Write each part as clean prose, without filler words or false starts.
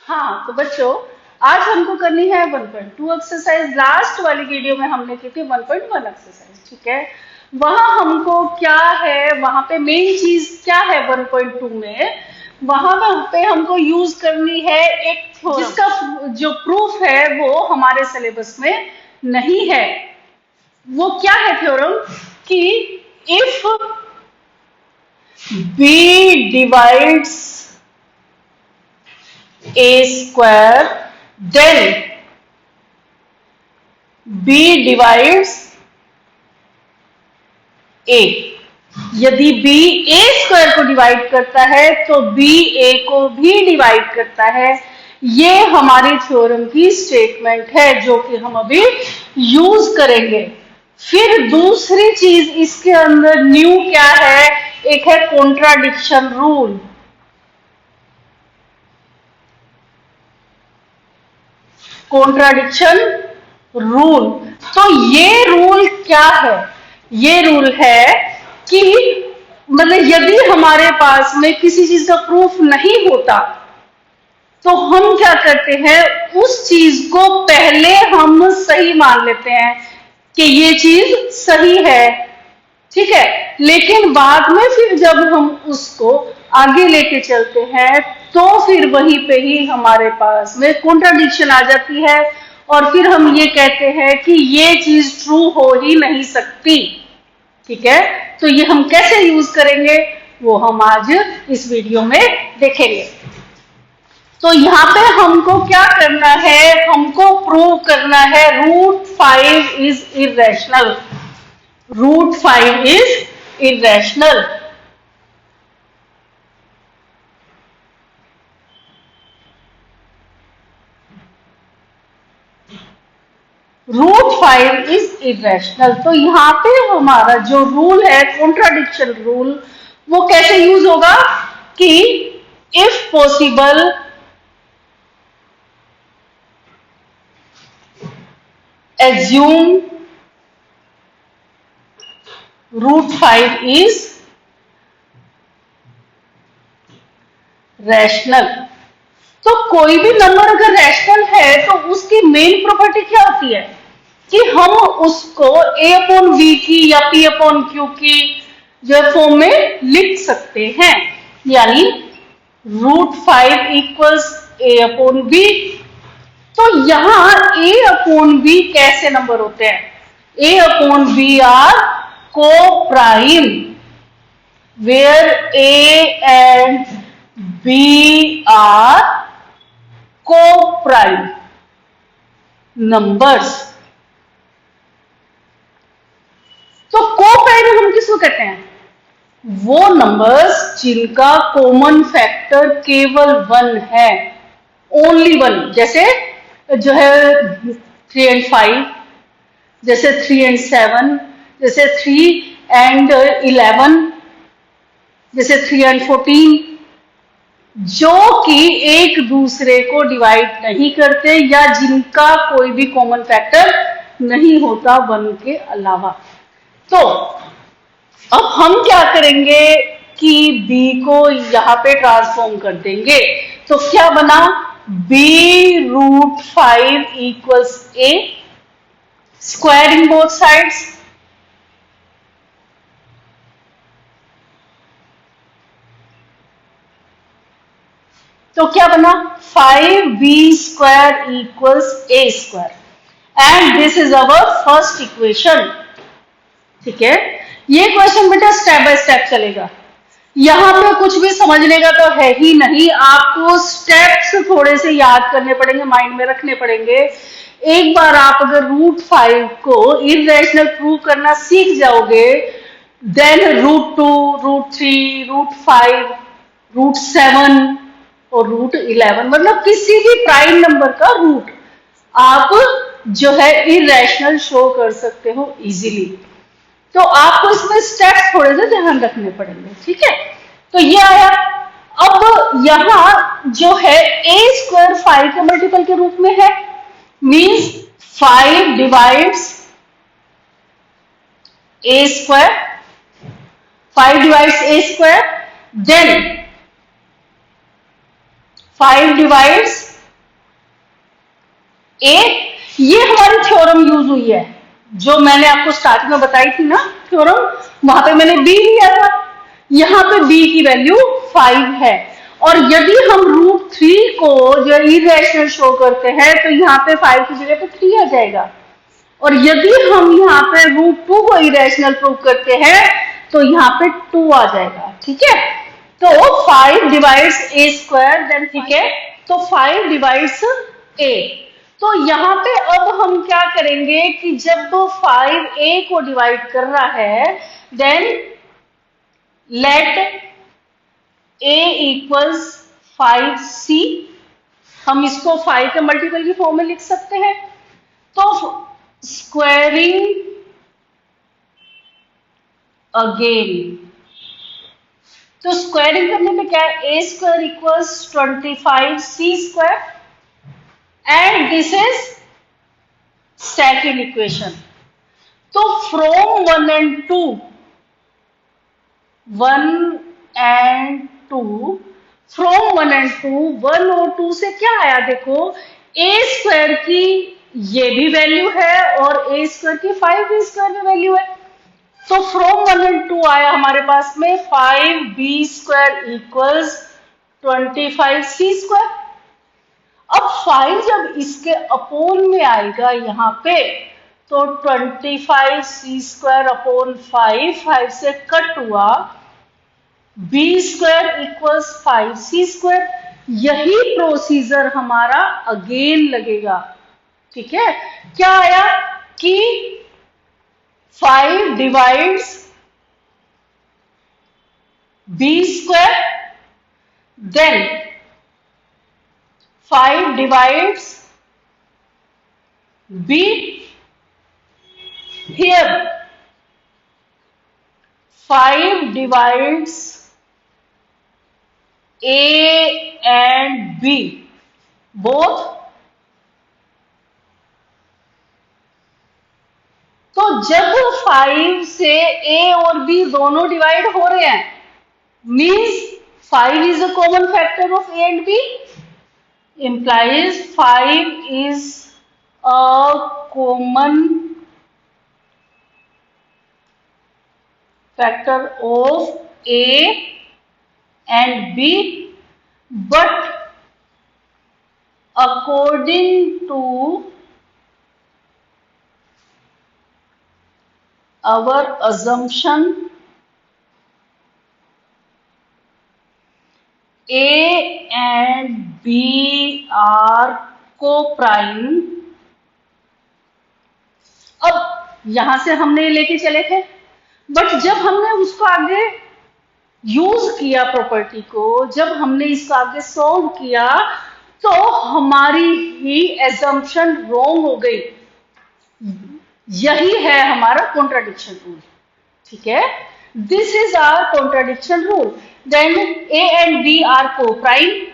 हाँ तो बच्चों, आज हमको करनी है 1.2 एक्सरसाइज। लास्ट वाली वीडियो में हमने की थी 1.1 एक्सरसाइज, ठीक है। वहां हमको क्या है, वहां पे मेन चीज क्या है 1.2 में, वहां पे हमको यूज करनी है एक थ्योरम जिसका जो प्रूफ है वो हमारे सिलेबस में नहीं है। वो क्या है थ्योरम कि if b divides a square, then b divides a। यदि b a स्क्वायर को डिवाइड करता है तो b a को भी डिवाइड करता है। ये हमारी थ्योरम की स्टेटमेंट है जो कि हम अभी यूज करेंगे। फिर दूसरी चीज इसके अंदर न्यू क्या है, एक है कॉन्ट्राडिक्शन रूल। कॉन्ट्राडिक्शन रूल, तो ये रूल क्या है? ये रूल है कि मतलब यदि हमारे पास में किसी चीज का प्रूफ नहीं होता तो हम क्या करते हैं, उस चीज को पहले हम सही मान लेते हैं कि ये चीज सही है, ठीक है। लेकिन बाद में फिर जब हम उसको आगे लेके चलते हैं तो फिर वहीं पे ही हमारे पास में कॉन्ट्राडिक्शन आ जाती है और फिर हम ये कहते हैं कि ये चीज ट्रू हो ही नहीं सकती, ठीक है। तो ये हम कैसे यूज करेंगे वो हम आज इस वीडियो में देखेंगे। तो यहाँ पे हमको क्या करना है, हमको प्रूव करना है √5 is irrational. √5 is irrational। √5 is irrational। तो यहाँ पे हमारा जो रूल है कॉन्ट्राडिक्शन रूल, वो कैसे यूज होगा कि if possible assume √5 is rational. तो कोई भी नंबर अगर रैशनल है तो उसकी मेन प्रॉपर्टी क्या होती है कि हम उसको a/v की या p/q की जो फॉर्म में लिख सकते हैं। यानी √5 इक्वल्स a/v। तो यहां a/v कैसे नंबर होते हैं? a/v are coprime, where a and b are coprime numbers. तो को प्राइम हम किसको कहते हैं? वो नंबर्स जिनका कॉमन फैक्टर केवल 1 है, ओनली 1। जैसे जो है 3 and 5, जैसे 3 and 7, जैसे 3 and 11, जैसे 3 and 14, जो कि एक दूसरे को डिवाइड नहीं करते या जिनका कोई भी कॉमन फैक्टर नहीं होता 1 के अलावा। तो अब हम क्या करेंगे कि b को यहां पे ट्रांसफॉर्म कर देंगे। तो क्या बना, b√5 equals a, squaring both sides. तो क्या बना, 5b² equals a²। And this is our first equation, ठीक है। ये क्वेश्चन बेटा स्टेप बाय स्टेप चलेगा, यहां पे कुछ भी समझने का तो है ही नहीं। आपको स्टेप्स थोड़े से याद करने पड़ेंगे, माइंड में रखने पड़ेंगे। एक बार आप अगर √5 को इरेशनल प्रूव करना सीख जाओगे, देन √2, √3, √5, √7 और √11, मतलब किसी भी प्राइम नंबर का रूट आप जो है इरेशनल शो कर सकते हो इजीली। तो आपको इसमें स्टेप्स थोड़े से ध्यान रखने पड़ेंगे, ठीक है। तो ये आया। अब यहां जो है a² 5 के मल्टीपल के रूप में है, means 5 divides a², 5 divides a², then 5 divides A, ये हमारी थ्योरम यूज हुई है जो मैंने आपको स्टार्टिंग में बताई थी ना थ्योरम, वहां पे मैंने बी लिया था, यहाँ पे बी की वैल्यू 5 है। और यदि हम √3 को जो इरेशनल शो करते हैं तो यहाँ पे 5 की जगह पे 3 आ जाएगा। और यदि हम यहाँ पे √2 को इरेशनल प्रूव करते हैं तो यहाँ पे 2 आ जाएगा। ठीक है, तो 5 डिवाइड्स ए स्क्वायर, देन ठीक है, तो 5 डिवाइड्स ए। तो यहाँ पे अब हम क्या करेंगे कि जब 5 ए को डिवाइड कर रहा है, देन लेट ए इक्वल्स 5 सी। हम इसको 5 के मल्टीपल की फॉर्म में लिख सकते हैं। तो स्क्वायरिंग अगेन, तो स्क्वायरिंग करने पे क्या है, A square equals 25 C square, and this is second equation. तो from 1 and 2, 1 and 2, from 1 and 2, 1 और 2 से क्या आया देखो, ए स्क्वायर की ये भी वैल्यू है और ए स्क्वायर की 5 स्क्वायर में वैल्यू है। तो फ्रॉम 1 and 2 आया हमारे पास में 5b square equals 25c square. अब 5 जब इसके अपोन में आएगा यहाँ पे, तो 25c स्क्वायर अपॉन 5 से कट हुआ, b square equals 5c square. यही प्रोसीजर हमारा अगेन लगेगा। ठीक है, क्या आया कि 5 divides b square, then 5 divides b, here 5 divides a and b both। तो जब 5 से a और b दोनों डिवाइड हो रहे हैं, means 5 is a common factor of a and b, implies 5 is a common factor of a and b, but according to our assumption, a and b are co-prime। अब यहां से हमने ये लेके चले थे, बट जब हमने उसको आगे यूज किया प्रॉपर्टी को, जब हमने इसको आगे सॉल्व किया, तो हमारी ही एजम्पशन रॉन्ग हो गई। यही है हमारा कॉन्ट्राडिक्शन रूल। ठीक है, this is our contradiction rule. Then A and B are coprime,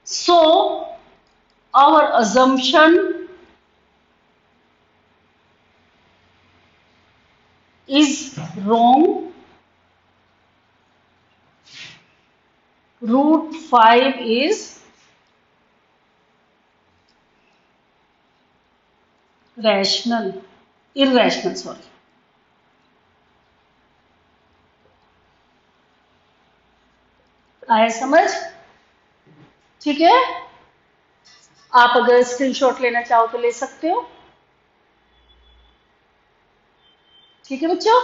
so our assumption is wrong। √5 is irrational, sorry। आया समझ? ठीक है, आप अगर स्क्रीनशॉट लेना चाहो तो ले सकते हो। ठीक है बच्चों,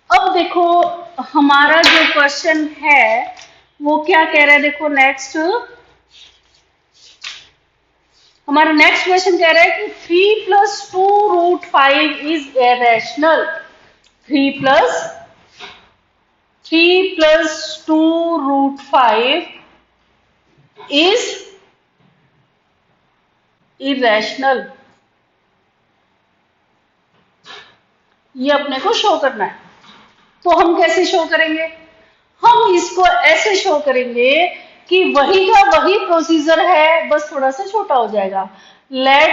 अब देखो हमारा जो क्वेश्चन है वो क्या कह रहा है, देखो नेक्स्ट, हमारा नेक्स्ट क्वेश्चन कह रहा है कि 3 + 2√5 इज इरेशनल। 3 + 2√5 is irrational. ये अपने को शो करना है। तो हम कैसे शो करेंगे? हम इसको ऐसे शो करेंगे कि वही का वही प्रोसीजर है, बस थोड़ा सा छोटा हो जाएगा। Let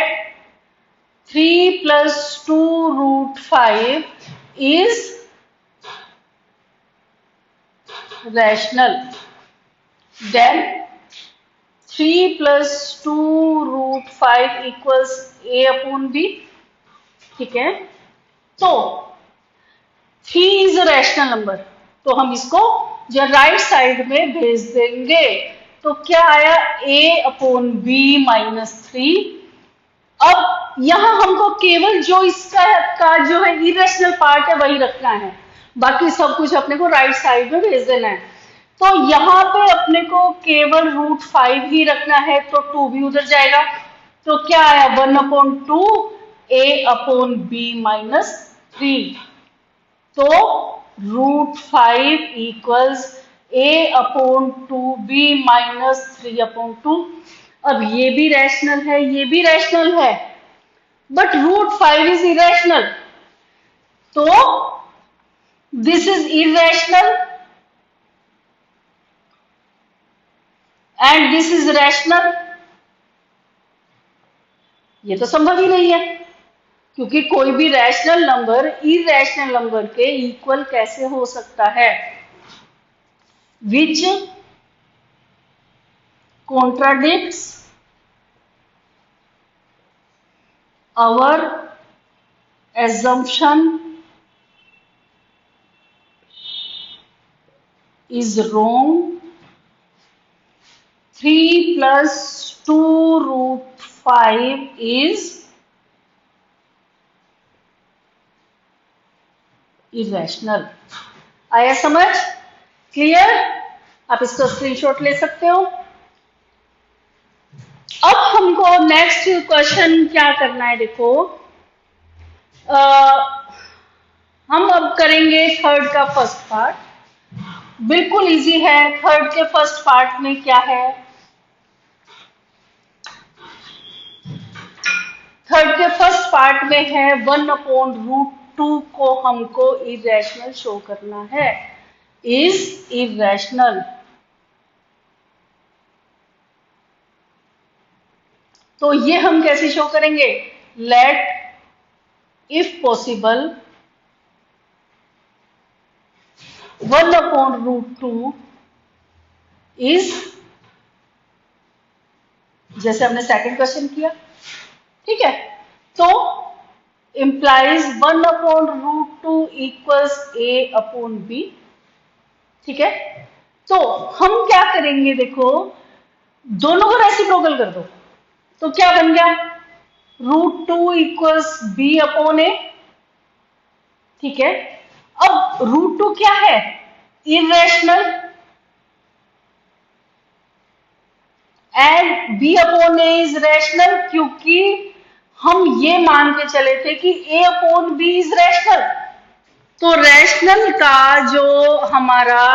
3 + 2√5 is rational, then 3 plus 2 root 5 equals a upon b. ठीक है, तो 3 इज अ रैशनल नंबर, तो हम इसको जो राइट साइड में भेज देंगे, तो क्या आया a अपॉन बी माइनस 3। अब यहां हमको केवल जो इसका का जो है इरेशनल पार्ट है वही रखना है, बाकी सब कुछ अपने को राइट साइड में भेज देना है। तो यहाँ पे अपने को केवल रूट 5 ही रखना है, तो 2 भी उधर जाएगा, तो क्या आया 1 upon 2 a upon b minus 3। तो root 5 equals a upon 2b minus 3 upon 2। अब ये भी रैशनल है, ये भी रैशनल है, बट रूट 5 इज इरेशनल, तो this is irrational and this is rational. ये तो संभव ही नहीं है, क्योंकि कोई भी रैशनल नंबर इरेशनल नंबर के इक्वल कैसे हो सकता है, विच contradicts our assumption is wrong। 3 plus 2 root 5 is irrational। आया समझ? क्लियर? आप इसको स्क्रीनशॉट ले सकते हो। अब हमको नेक्स्ट क्वेश्चन क्या करना है, देखो हम अब करेंगे थर्ड का फर्स्ट पार्ट, बिल्कुल इजी है। थर्ड के फर्स्ट पार्ट में क्या है, थर्ड के फर्स्ट पार्ट में है 1 अपॉन रूट 2 को हमको इरेशनल शो करना है, इज इरेशनल। तो ये हम कैसे शो करेंगे, let if possible 1 upon root 2 is, जैसे हमने सेकंड क्वेश्चन किया, ठीक है, तो implies 1 upon root 2 equals a upon b। ठीक है, तो हम क्या करेंगे, देखो दोनों को रेसिप्रोकल कर दो, तो क्या बन गया root 2 equals b upon a। ठीक है, अब रूट 2 क्या है, irrational, and b upon a is rational, क्योंकि हम ये मान के चले थे कि a upon b is rational. तो रैशनल का जो हमारा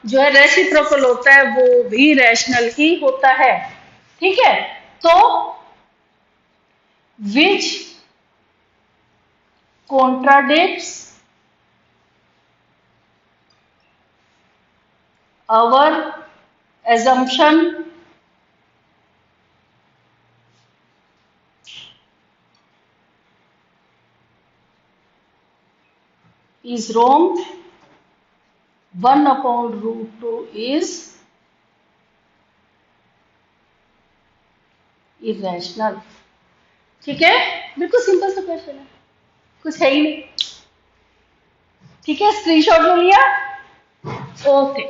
जो है रेसिप्रोकल होता है वो भी रैशनल ही होता है। ठीक है, तो which contradicts our assumption is wrong। 1 upon root 2 is irrational। ठीक है, बिल्कुल सिंपल सा क्वेश्चन है, कुछ है ही नहीं। ठीक है, स्क्रीनशॉट ले लिया, ओके।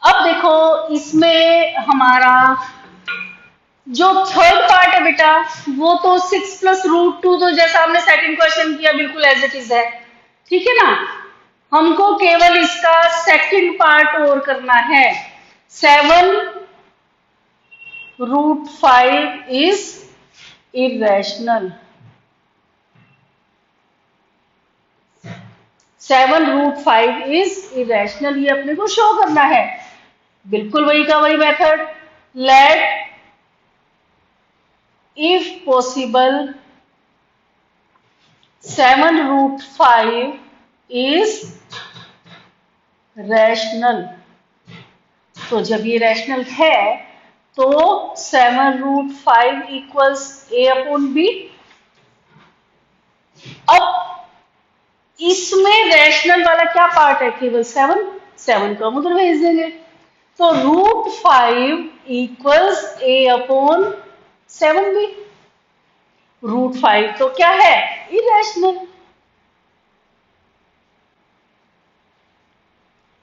अब देखो इसमें हमारा जो थर्ड पार्ट है बेटा, वो तो 6 प्लस रूट 2, तो जैसा हमने सेकंड क्वेश्चन किया बिल्कुल एज इट इज है। ठीक है ना, हमको केवल इसका सेकंड पार्ट और करना है। 7 root 5 is irrational. 7 root 5 is irrational, ये अपने को शो करना है। बिल्कुल वही का वही method, late if possible 7 root 5 is rational। तो जब ये रैशनल है तो 7 root 5 equals a upon b। अब इसमें रैशनल वाला क्या पार्ट है, केवल 7, 7 को हम उधर भेज देंगे। तो √5 इक्वल्स a/7 भी। √5 तो क्या है, इरेशनल।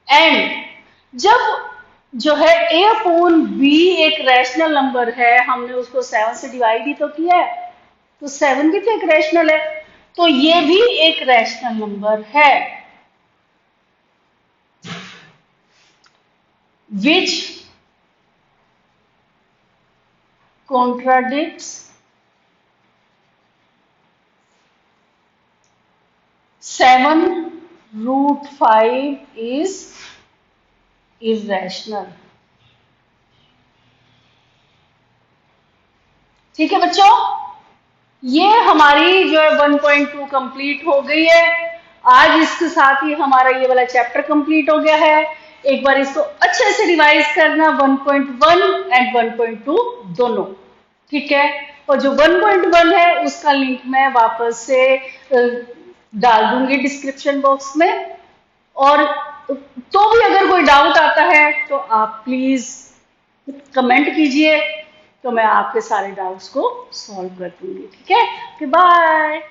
एंड जब जो है a/b एक रैशनल नंबर है, हमने उसको 7 से डिवाइड ही तो किया है, तो 7 भी तो एक रैशनल है, तो ये भी एक रैशनल नंबर है। विच contradicts 7√5 is irrational। ठीक है बच्चों, ये हमारी जो है 1.2 कंप्लीट हो गई है। आज इसके साथ ही हमारा ये वाला चैप्टर कंप्लीट हो गया है। एक बार इसको अच्छे से रिवाइज करना, 1.1 एंड 1.2 दोनों, ठीक है। और जो 1.1 है उसका लिंक मैं वापस से डाल दूंगी डिस्क्रिप्शन बॉक्स में। और तो भी अगर कोई डाउट आता है तो आप प्लीज कमेंट कीजिए, तो मैं आपके सारे डाउट्स को सॉल्व कर दूंगी, ठीक है। Okay, bye.